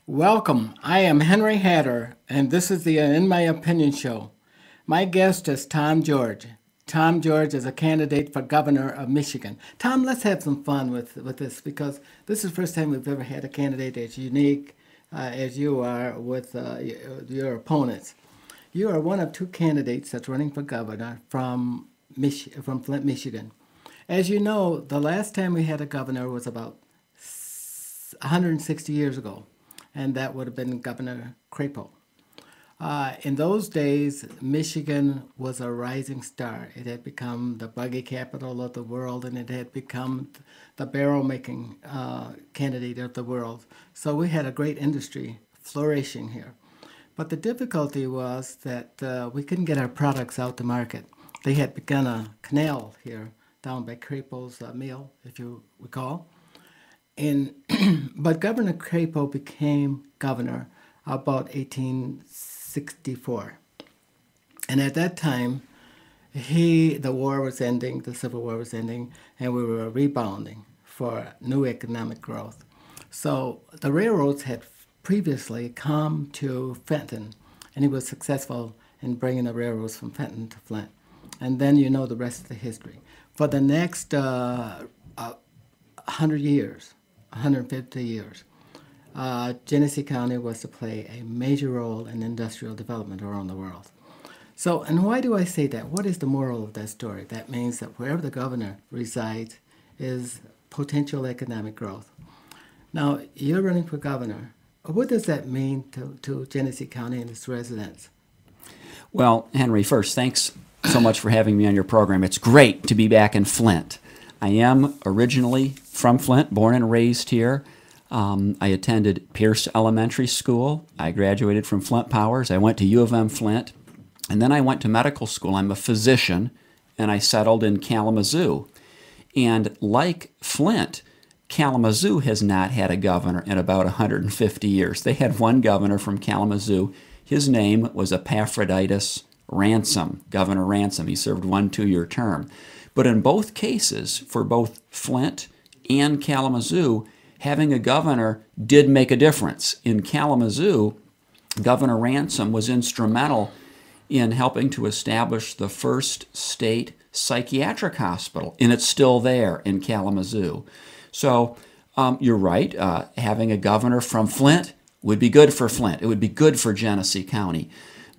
Welcome. I am Henry Hatter, and this is the In My Opinion show. My guest is Tom George. Tom George is a candidate for governor of Michigan. Tom, let's have some fun with this because this is the first time we've ever had a candidate as unique as you are with your opponents. You are one of two candidates that's running for governor from Flint, Michigan. As you know, the last time we had a governor was about 160 years ago, and that would have been Governor Crapo. In those days, Michigan was a rising star. It had become the buggy capital of the world, and it had become the barrel-making candidate of the world. So we had a great industry flourishing here. But the difficulty was that we couldn't get our products out to market. They had begun a canal here down by Crapo's mill, if you recall. But Governor Crapo became governor about 1864. And at that time, the war was ending, the Civil War was ending, and we were rebounding for new economic growth. So the railroads had previously come to Fenton, and he was successful in bringing the railroads from Fenton to Flint. And then you know the rest of the history. For the next 100 years, 150 years, Genesee County was to play a major role in industrial development around the world. So, and why do I say that? What is the moral of that story? That means that wherever the governor resides is potential economic growth. Now, you're running for governor. What does that mean to Genesee County and its residents? Well, Henry, first, thanks so much for having me on your program. It's great to be back in Flint. I am originally from Flint, born and raised here. I attended Pierce Elementary School. I graduated from Flint Powers. I went to U of M Flint, and then I went to medical school. I'm a physician, and I settled in Kalamazoo. And like Flint, Kalamazoo has not had a governor in about 150 years. They had one governor from Kalamazoo. His name was Epaphroditus Ransom, Governor Ransom. He served 1 2-year term. But in both cases, for both Flint and Kalamazoo, having a governor did make a difference. In Kalamazoo, Governor Ransom was instrumental in helping to establish the first state psychiatric hospital, and it's still there in Kalamazoo. So you're right, having a governor from Flint would be good for Flint. It would be good for Genesee County.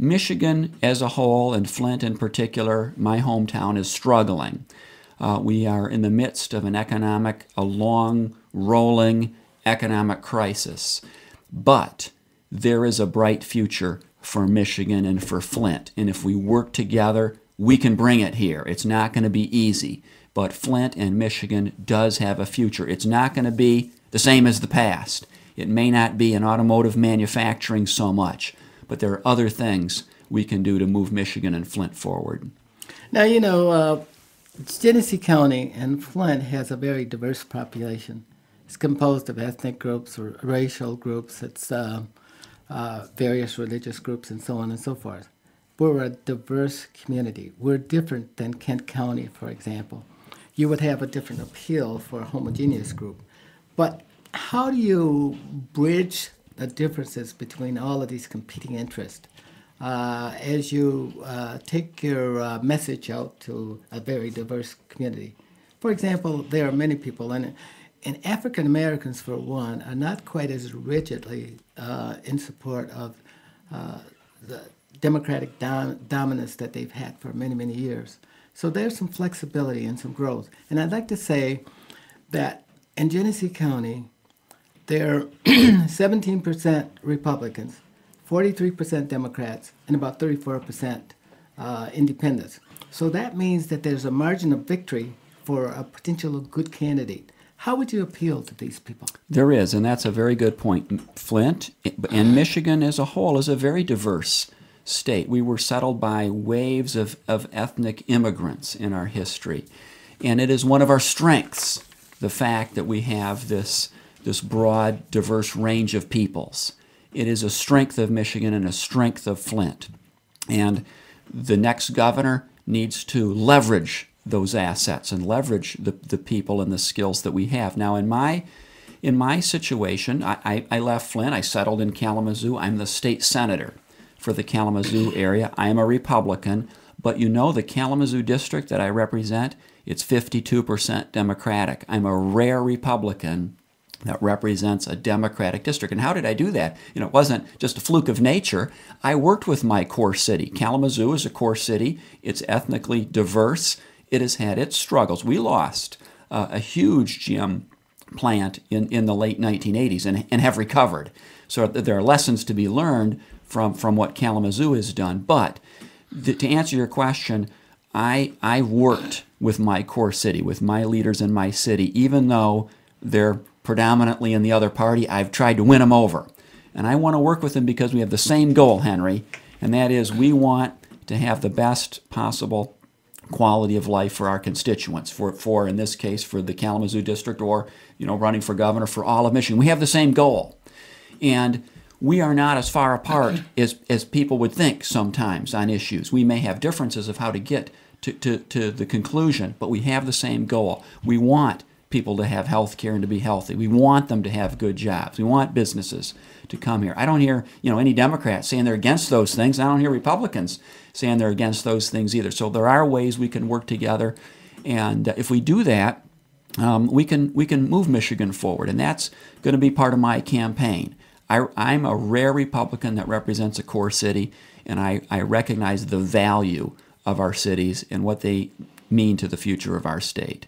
Michigan as a whole, and Flint in particular, my hometown, is struggling. We are in the midst of a long, rolling economic crisis. But there is a bright future for Michigan and for Flint. And if we work together, we can bring it here. It's not going to be easy. But Flint and Michigan does have a future. It's not going to be the same as the past. It may not be in automotive manufacturing so much, but there are other things we can do to move Michigan and Flint forward. Now, you know, Genesee County and Flint has a very diverse population. It's composed of ethnic groups or racial groups. It's various religious groups and so on and so forth. We're a diverse community. We're different than Kent County, for example. You would have a different appeal for a homogeneous group. But how do you bridge the differences between all of these competing interests as you take your message out to a very diverse community? For example, there are many people, and African Americans, for one, are not quite as rigidly in support of the democratic dominance that they've had for many, many years. So there's some flexibility and some growth. And I'd like to say that in Genesee County, there are 17% Republicans, 43% Democrats, and about 34% independents. So that means that there's a margin of victory for a potential good candidate. How would you appeal to these people? There is, and that's a very good point. Flint and Michigan as a whole is a very diverse state. We were settled by waves of ethnic immigrants in our history. And it is one of our strengths, the fact that we have this broad, diverse range of peoples. It is a strength of Michigan and a strength of Flint. And the next governor needs to leverage those assets and leverage the people and the skills that we have. Now, in my in my situation, I left Flint. I settled in Kalamazoo. I'm the state senator for the Kalamazoo area. I am a Republican, but you know the Kalamazoo district that I represent, it's 52% Democratic. I'm a rare Republican that represents a Democratic district. And how did I do that? You know, it wasn't just a fluke of nature. I worked with my core city. Kalamazoo is a core city. It's ethnically diverse. It has had its struggles. We lost a huge GM plant in the late 1980s and have recovered. So there are lessons to be learned from what Kalamazoo has done. But to answer your question, I worked with my core city, with my leaders in my city, even though they're predominantly in the other party. I've tried to win them over. And I want to work with them because we have the same goal, Henry, and that is we want to have the best possible quality of life for our constituents, for in this case, for the Kalamazoo district, or, you know, running for governor for all of Michigan. We have the same goal. And we are not as far apart as people would think sometimes on issues. We may have differences of how to get to the conclusion, but we have the same goal. We want people to have health care and to be healthy. We want them to have good jobs. We want businesses to come here. I don't hear, you know, any Democrats saying they're against those things. I don't hear Republicans saying they're against those things either. So there are ways we can work together, and if we do that, we can move Michigan forward, and that's going to be part of my campaign. I'm a rare Republican that represents a core city, and I recognize the value of our cities and what they mean to the future of our state.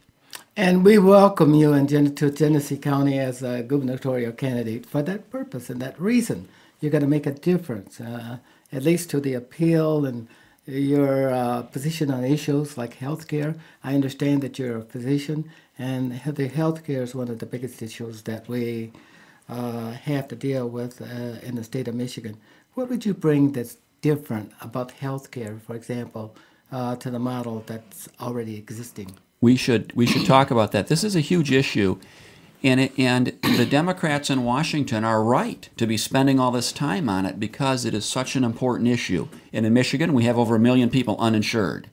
And we welcome you to Genesee County as a gubernatorial candidate for that purpose and that reason. You're going to make a difference, at least to the appeal and your position on issues like health care. I understand that you're a physician, and the health care is one of the biggest issues that we have to deal with in the state of Michigan. What would you bring that's different about health care, for example, to the model that's already existing? We should talk about that. This is a huge issue, and the Democrats in Washington are right to be spending all this time on it because it is such an important issue. And in Michigan, we have over 1 million people uninsured.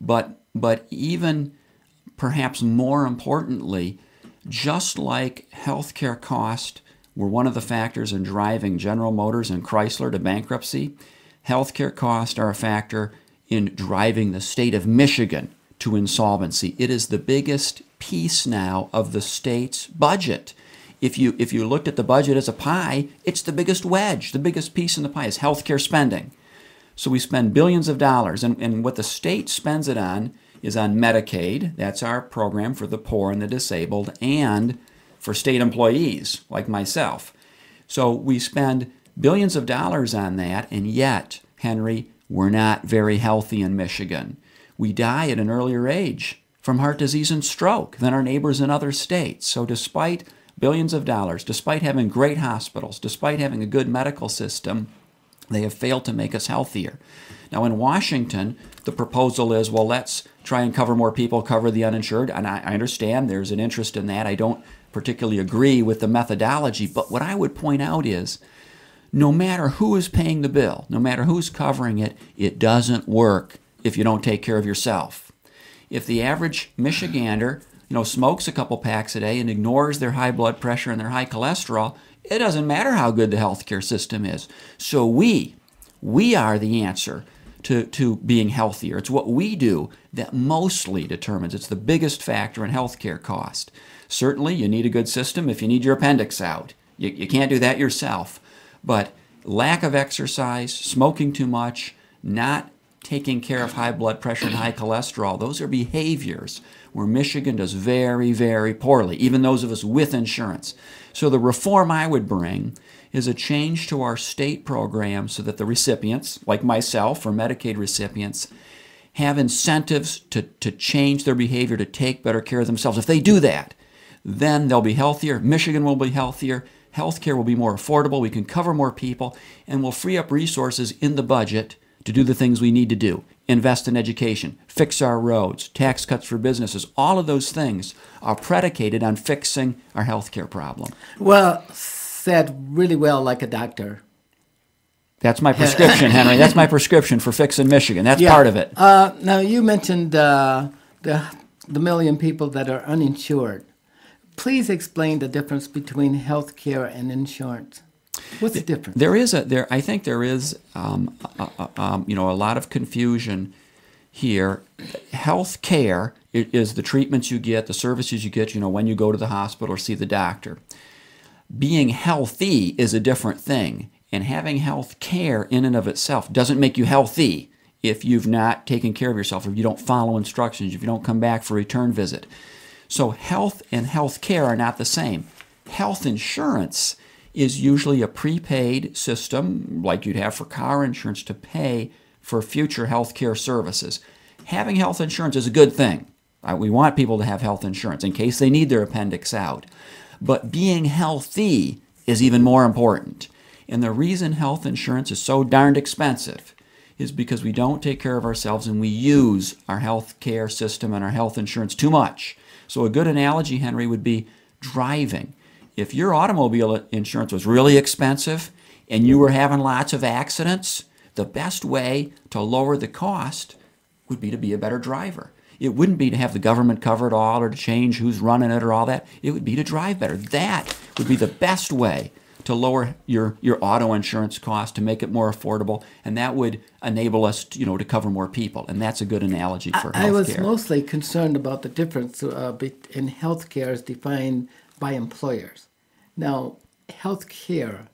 But even perhaps more importantly, just like healthcare costs were one of the factors in driving General Motors and Chrysler to bankruptcy, healthcare costs are a factor in driving the state of Michigan to insolvency. It is the biggest piece now of the state's budget. If you looked at the budget as a pie, it's the biggest wedge. The biggest piece in the pie is healthcare spending. So we spend billions of dollars, and what the state spends it on is on Medicaid. That's our program for the poor and the disabled, and for state employees like myself. So we spend billions of dollars on that, and yet, Henry, we're not very healthy in Michigan. We die at an earlier age from heart disease and stroke than our neighbors in other states. So despite billions of dollars, despite having great hospitals, despite having a good medical system, they have failed to make us healthier. Now in Washington, the proposal is, well, let's try and cover more people, cover the uninsured. And I understand there's an interest in that. I don't particularly agree with the methodology. But what I would point out is, no matter who is paying the bill, no matter who's covering it, it doesn't work if you don't take care of yourself. If the average Michigander, smokes a couple packs a day and ignores their high blood pressure and their high cholesterol, it doesn't matter how good the healthcare system is. So we are the answer to being healthier. It's what we do that mostly determines. It's the biggest factor in healthcare cost. Certainly, you need a good system if you need your appendix out. You can't do that yourself. But lack of exercise, smoking too much, not taking care of high blood pressure and high cholesterol, those are behaviors where Michigan does very, very poorly, even those of us with insurance. So the reform I would bring is a change to our state program so that the recipients, like myself or Medicaid recipients, have incentives to change their behavior, to take better care of themselves. If they do that, then they'll be healthier, Michigan will be healthier, healthcare will be more affordable, we can cover more people, and we'll free up resources in the budget to do the things we need to do. Invest in education, fix our roads, tax cuts for businesses. All of those things are predicated on fixing our healthcare problem. Well, said really well like a doctor. That's my prescription, Henry. That's my prescription for fixing Michigan. That's part of it. Now, you mentioned the million people that are uninsured. please explain the difference between health care and insurance. What's the difference? I think there is a lot of confusion here. Health care is the treatments you get, the services you get, when you go to the hospital or see the doctor. Being healthy is a different thing, and having health care in and of itself doesn't make you healthy if you've not taken care of yourself, if you don't follow instructions, if you don't come back for a return visit. So health and health care are not the same. Health insurance is usually a prepaid system, like you'd have for car insurance, to pay for future health care services. Having health insurance is a good thing. We want people to have health insurance in case they need their appendix out. But being healthy is even more important. And the reason health insurance is so darned expensive is because we don't take care of ourselves and we use our health care system and our health insurance too much. So a good analogy, Henry, would be driving. If your automobile insurance was really expensive and you were having lots of accidents, the best way to lower the cost would be to be a better driver. It wouldn't be to have the government cover it all or to change who's running it or all that. It would be to drive better. That would be the best way to lower your auto insurance cost, to make it more affordable, and that would enable us to cover more people. And that's a good analogy for health care. I was mostly concerned about the difference in health care as defined by employers. Now, health care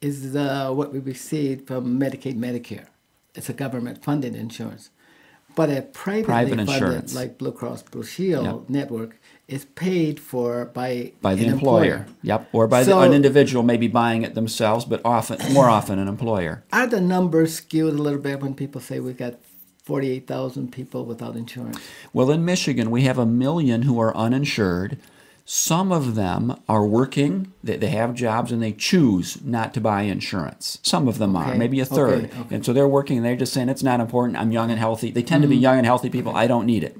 is what we receive from Medicaid, Medicare. It's a government-funded insurance. But a privately funded, insurance, like Blue Cross Blue Shield network, is paid for by the employer. Yep, or by an individual maybe buying it themselves, but more often an employer. Are the numbers skewed a little bit when people say we've got 48,000 people without insurance? Well, in Michigan, we have 1 million who are uninsured. Some of them are working, they have jobs, and they choose not to buy insurance. Some of them are, maybe a third. Okay. And so they're working, and they're just saying, it's not important, I'm young and healthy. They tend to be young and healthy people, I don't need it.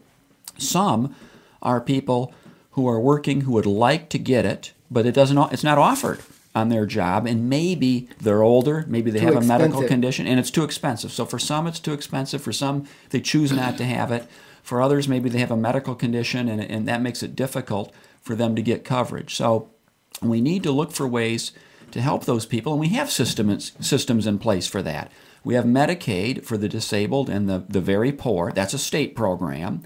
Some are people who are working who would like to get it, but it's not offered on their job, and maybe they're older, maybe they have a medical condition, and it's too expensive. So for some, it's too expensive. For some, they choose not to have it. For others, maybe they have a medical condition, and that makes it difficult for them to get coverage. So we need to look for ways to help those people, and we have systems in place for that. We have Medicaid for the disabled and the very poor. That's a state program.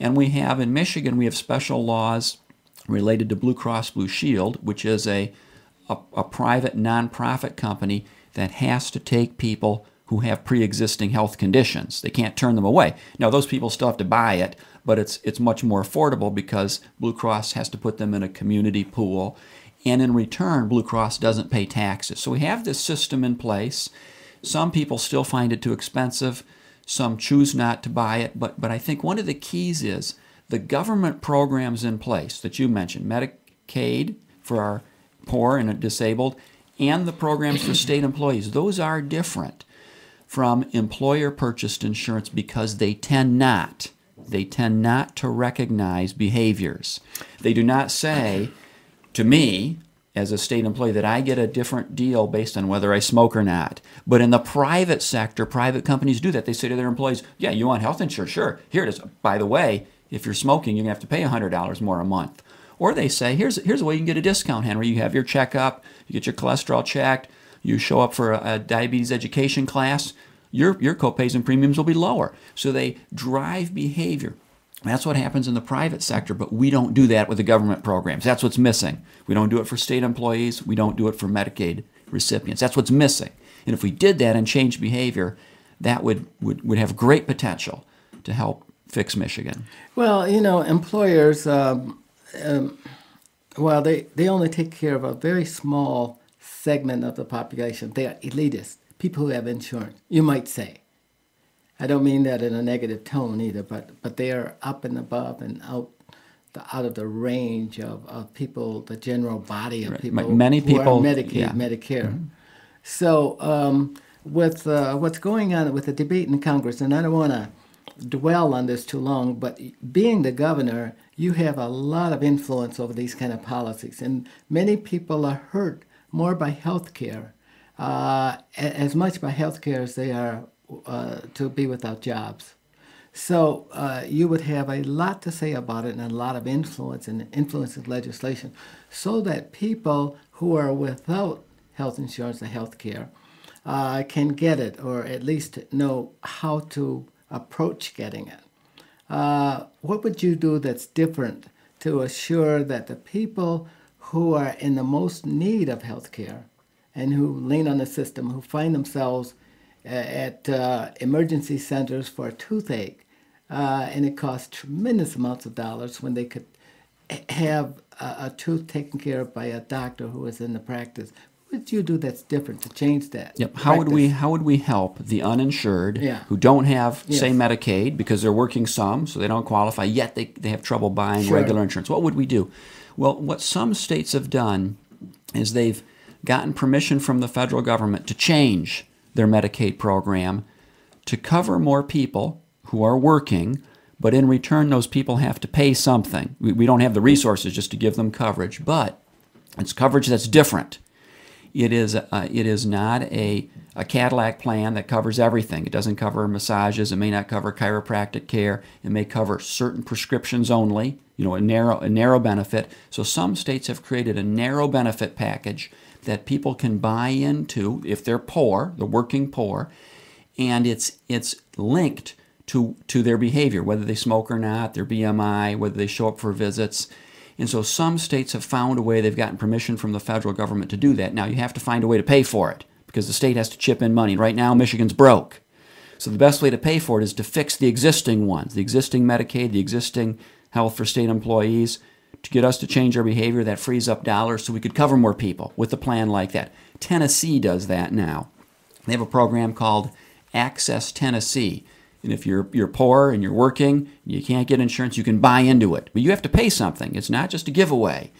And we have, in Michigan, we have special laws related to Blue Cross Blue Shield, which is a private nonprofit company that has to take people who have pre-existing health conditions. They can't turn them away. Now, those people still have to buy it, but it's much more affordable because Blue Cross has to put them in a community pool, and in return, Blue Cross doesn't pay taxes. So we have this system in place. Some people still find it too expensive. Some choose not to buy it, but I think one of the keys is the government programs in place that you mentioned, Medicaid for our poor and disabled, and the programs for state employees. Those are different from employer-purchased insurance because they tend not to recognize behaviors. They do not say to me, as a state employee, that I get a different deal based on whether I smoke or not. But in the private sector, private companies do that. They say to their employees, yeah, you want health insurance? Sure, here it is. By the way, if you're smoking, you're going to have to pay $100 more a month. Or they say, here's a way you can get a discount, Henry. You have your checkup, you get your cholesterol checked, you show up for a diabetes education class, your copays and premiums will be lower. So they drive behavior. That's what happens in the private sector, but we don't do that with the government programs. That's what's missing. We don't do it for state employees. We don't do it for Medicaid recipients. That's what's missing. And if we did that and changed behavior, that would have great potential to help fix Michigan. Well, employers, well, they only take care of a very small segment of the population. They are elitists, people who have insurance, you might say. I don't mean that in a negative tone either, but they are up and above and out of the range of people, the general body of people, many who people, are Medicaid, Medicare. Mm-hmm. So with what's going on with the debate in Congress, and I don't want to dwell on this too long, but being the governor, you have a lot of influence over these kind of policies, and many people are hurt more by health care, as much by health care as they are to be without jobs. So you would have a lot to say about it and a lot of influence and influence of legislation so that people who are without health insurance or health care can get it or at least know how to approach getting it. What would you do that's different to assure that the people who are in the most need of health care and who lean on the system, who find themselves at emergency centers for a toothache, and it costs tremendous amounts of dollars when they could have a tooth taken care of by a doctor who is in the practice. What would you do that's different to change that? Yep. practice? How would we help the uninsured Yeah. who don't have, say, Yes. Medicaid because they're working some, so they don't qualify, yet they have trouble buying Sure. regular insurance? What would we do? Well, what some states have done is they've gotten permission from the federal government to change their Medicaid program to cover more people who are working, but in return, those people have to pay something. We don't have the resources just to give them coverage, but it's coverage that's different. It is not a Cadillac plan that covers everything. It doesn't cover massages. It may not cover chiropractic care. It may cover certain prescriptions only, a narrow benefit. So some states have created a narrow benefit package that people can buy into if they're poor, the working poor, and it's linked to their behavior, whether they smoke or not, their BMI, whether they show up for visits. And so some states have found a way, they've gotten permission from the federal government to do that. Now you have to find a way to pay for it because the state has to chip in money. Right now Michigan's broke. So the best way to pay for it is to fix the existing ones, the existing Medicaid, the existing health for state employees, to get us to change our behavior. That frees up dollars so we could cover more people with a plan like that. Tennessee does that now. They have a program called Access Tennessee. And if you're poor and you're working, you can't get insurance, you can buy into it. But you have to pay something. It's not just a giveaway.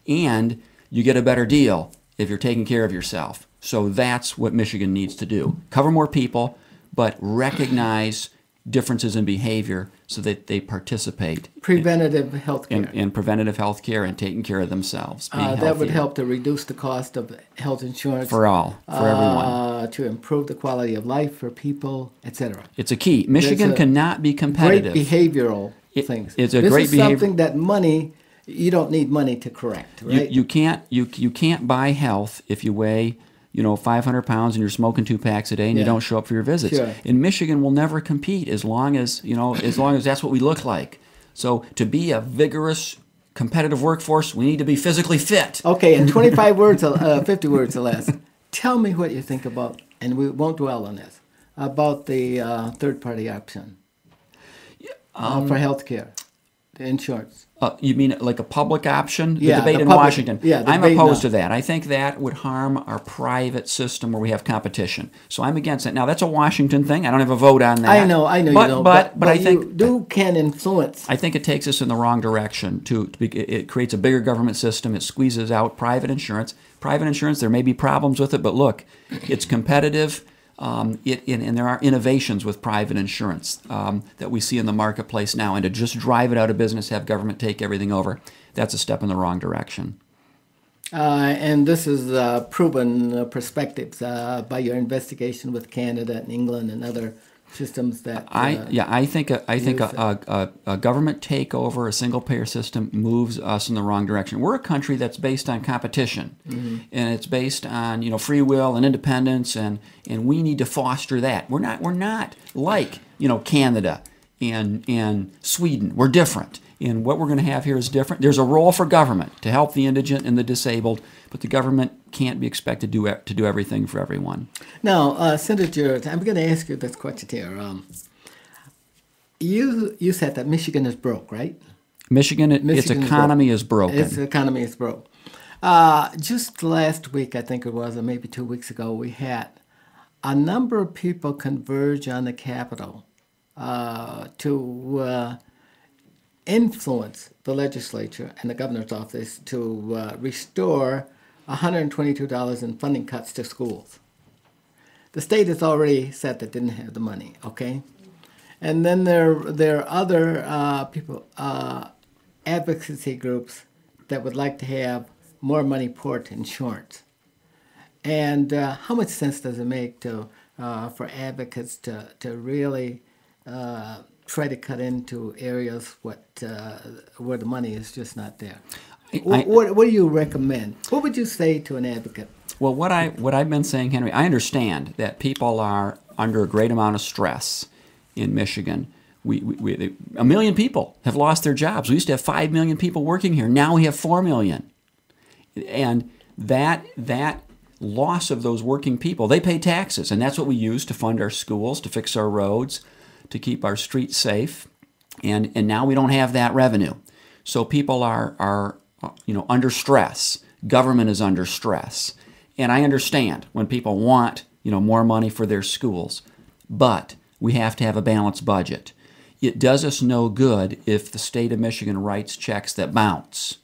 And you get a better deal if you're taking care of yourself. So that's what Michigan needs to do. Cover more people, but recognize differences in behavior so that they participate Preventative health care. in preventative health care and taking care of themselves. Being That would healthier. help to reduce the cost of health insurance For everyone. to improve the quality of life for people, etc. It's a key. Michigan a cannot be Great competitive. behavioral things. it's a this great is behavior- something that money you don't need money to correct, right? You can't buy health if you weigh 500 pounds and you're smoking 2 packs a day and you Yeah. don't show up for your visits. Sure. In Michigan, we'll never compete as long as that's what we look like. So to be a vigorous, competitive workforce, we need to be physically fit. Okay, in 25 words, 50 words or less, tell me what you think about, and we won't dwell on this, about the third-party option for health care, the insurance. You mean like a public option? The Yeah, debate the in public- Washington. yeah, the I'm debate opposed now. to that. I think that would harm our private system where we have competition. So I'm against it. Now that's a Washington thing. I don't have a vote on that. I know you don't, But I you think can influence. I think it takes us in the wrong direction. It creates a bigger government system. It squeezes out private insurance. Private insurance, there may be problems with it, but look, it's competitive. And there are innovations with private insurance that we see in the marketplace now. And to just drive it out of business, have government take everything over, that's a step in the wrong direction. And this is proven perspectives by your investigation with Canada and England and other systems that. I think a government takeover, a single payer system, moves us in the wrong direction. We're a country that's based on competition, and it's based on free will and independence, and we need to foster that. We're not like Canada and Sweden. We're different. And what we're going to have here is different. There's a role for government to help the indigent and the disabled, but the government can't be expected to do everything for everyone. Now, Senator, I'm going to ask you this question here. You said that Michigan is broke, right? Michigan, its Michigan economy is broken. Its economy is broke. Just last week, I think it was, or maybe 2 weeks ago, we had a number of people converge on the Capitol to influence the legislature and the governor's office to restore $122 in funding cuts to schools. The state has already said that didn't have the money, okay? And then there are other people, advocacy groups that would like to have more money poured to insurance. And how much sense does it make for advocates to really try to cut into areas where the money is just not there. I- What do you recommend? What would you say to an advocate? Well, what I've been saying, Henry, I understand that people are under a great amount of stress in Michigan. A million people have lost their jobs. We used to have 5 million people working here. Now we have 4 million. And that loss of those working people, they pay taxes, and that's what we use to fund our schools, to fix our roads, to keep our streets safe. And now we don't have that revenue. So people are under stress. Government is under stress. And I understand when people want, more money for their schools, but we have to have a balanced budget. It does us no good if the state of Michigan writes checks that bounce.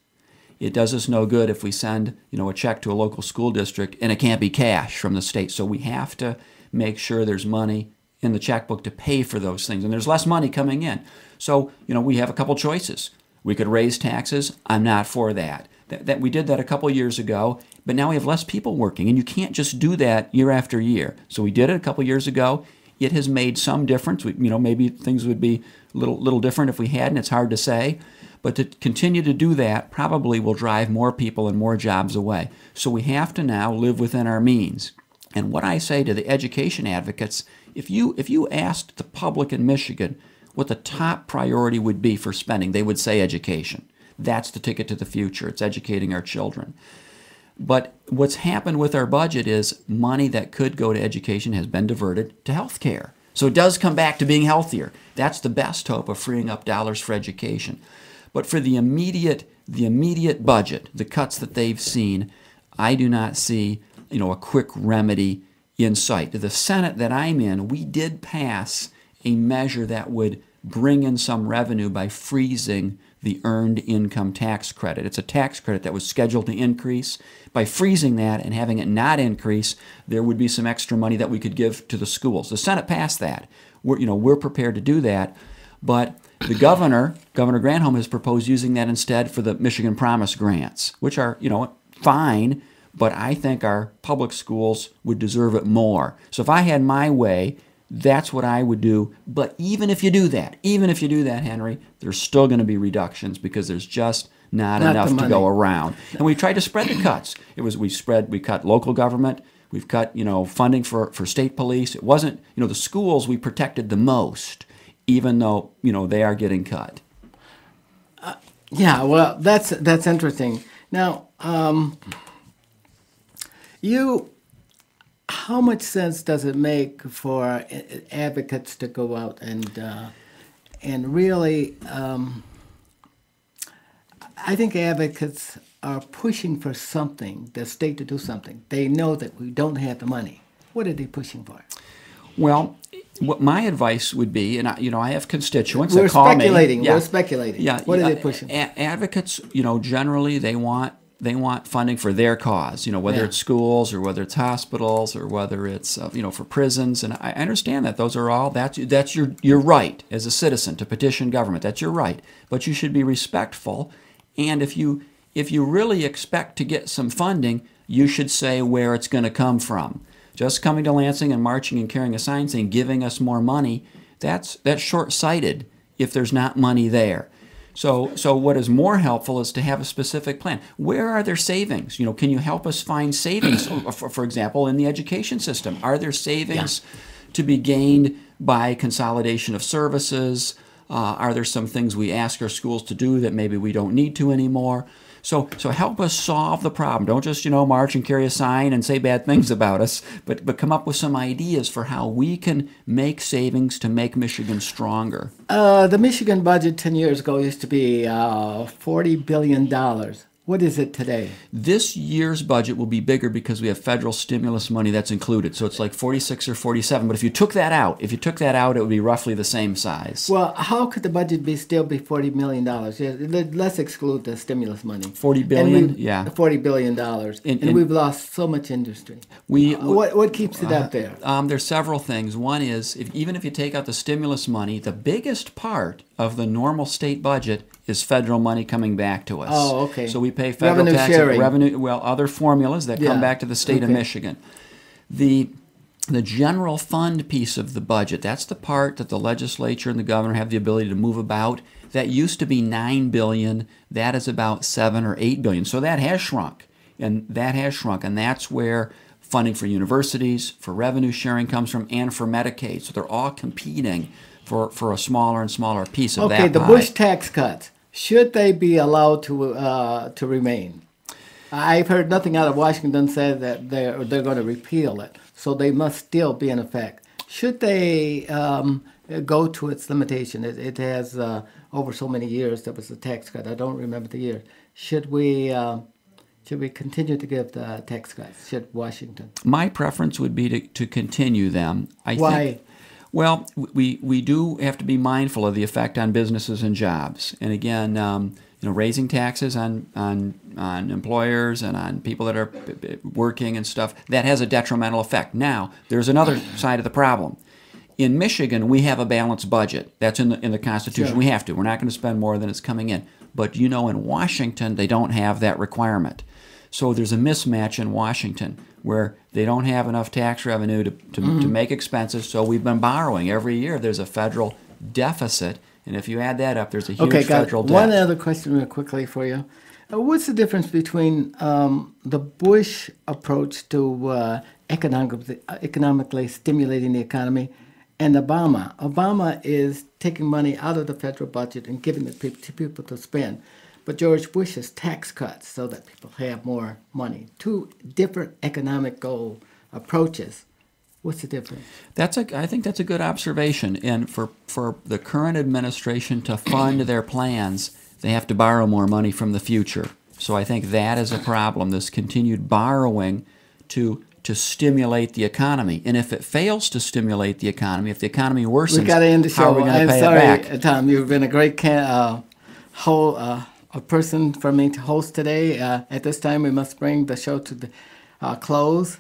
It does us no good if we send, a check to a local school district and it can't be cash from the state. So we have to make sure there's money in the checkbook to pay for those things. And there's less money coming in. So, we have a couple choices. We could raise taxes. I'm not for that. That we did that a couple years ago, but now we have less people working, and you can't just do that year after year. So we did it a couple years ago. It has made some difference. Maybe things would be a little different if we hadn't. It's hard to say. But to continue to do that probably will drive more people and more jobs away. So we have to now live within our means. And what I say to the education advocates, if you asked the public in Michigan what the top priority would be for spending, they would say education. That's the ticket to the future. It's educating our children. But what's happened with our budget is money that could go to education has been diverted to health care. So it does come back to being healthier. That's the best hope of freeing up dollars for education. But for the immediate budget, the cuts that they've seen, I do not see, a quick remedy in sight. The Senate that I'm in, we did pass a measure that would bring in some revenue by freezing the earned income tax credit. It's a tax credit that was scheduled to increase. By freezing that and having it not increase, there would be some extra money that we could give to the schools. The Senate passed that. We're prepared to do that. But the Governor Granholm, has proposed using that instead for the Michigan Promise grants, which are, fine, but I think our public schools would deserve it more. So if I had my way, that's what I would do. But even if you do that, Henry, there's still going to be reductions because there's just not enough to go around. And we tried to spread the cuts. We cut local government. We've cut, funding for state police. It wasn't, the schools we protected the most, even though, they are getting cut. Yeah, well, that's interesting. Now, how much sense does it make for advocates to go out and really? I think advocates are pushing for something, the state to do something. They know that we don't have the money. What are they pushing for? Well, what my advice would be, and I have constituents that call me. We're speculating. Yeah. What are they pushing? Advocates, generally they want funding for their cause, whether it's schools or whether it's hospitals or whether it's, for prisons. And I understand that those are all, that's your right as a citizen to petition government. That's your right. But you should be respectful. And if you really expect to get some funding, you should say where it's going to come from. Just coming to Lansing and marching and carrying a sign saying, giving us more money, that's short-sighted if there's not money there. So what is more helpful is to have a specific plan. Where are there savings? Can you help us find savings, for example, in the education system? Are there savings to be gained by consolidation of services? Are there some things we ask our schools to do that maybe we don't need to anymore? So help us solve the problem. Don't just, march and carry a sign and say bad things about us, but come up with some ideas for how we can make savings to make Michigan stronger. The Michigan budget 10 years ago used to be $40 billion. What is it today? This year's budget will be bigger because we have federal stimulus money that's included. So it's like 46 or 47. But if you took that out, it would be roughly the same size. Well, how could the budget still be $40 million? Let's exclude the stimulus money. $40 billion? Yeah. $40 billion. And we've lost so much industry. What keeps it up there? There's several things. One is, even if you take out the stimulus money, the biggest part of the normal state budget is federal money coming back to us. Oh, okay. So we pay federal taxes, other formulas that come back to the state of Michigan. The The general fund piece of the budget, that's the part that the legislature and the governor have the ability to move about. That used to be $9 billion. That is about $7 or $8 billion. So that has shrunk, and that's where funding for universities, for revenue sharing comes from, and for Medicaid. So they're all competing for a smaller and smaller piece of that pie. Okay, the Bush tax cuts, should they be allowed to remain? I've heard nothing out of Washington say that they're going to repeal it, so they must still be in effect. Should they go to its limitation? It has over so many years. There was a tax cut. I don't remember the year. Should we continue to give the tax cuts? Should Washington? My preference would be to continue them. Why? Well, we do have to be mindful of the effect on businesses and jobs. And again, raising taxes on employers and on people that are working and stuff, that has a detrimental effect. Now, there's another side of the problem. In Michigan, we have a balanced budget. That's in the Constitution. Sure. We have to. We're not going to spend more than it's coming in. But in Washington, they don't have that requirement. So there's a mismatch in Washington where they don't have enough tax revenue to make expenses. So we've been borrowing every year. There's a federal deficit. And if you add that up, there's a huge federal debt. One other question real quickly for you. What's the difference between the Bush approach to economically stimulating the economy and Obama? Obama is taking money out of the federal budget and giving it to people to spend. But George Bush's tax cuts so that people have more money. Two different economic goal approaches. What's the difference? I think that's a good observation. And for the current administration to fund their plans, they have to borrow more money from the future. So I think that is a problem, this continued borrowing to stimulate the economy. And if it fails to stimulate the economy, if the economy worsens, we got to end the show. How are we going to pay it back? Tom, you've been a great a person for me to host today. At this time, we must bring the show to the close.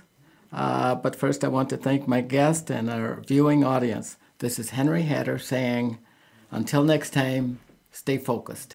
But first, I want to thank my guest and our viewing audience. This is Henry Hatter saying, until next time, stay focused.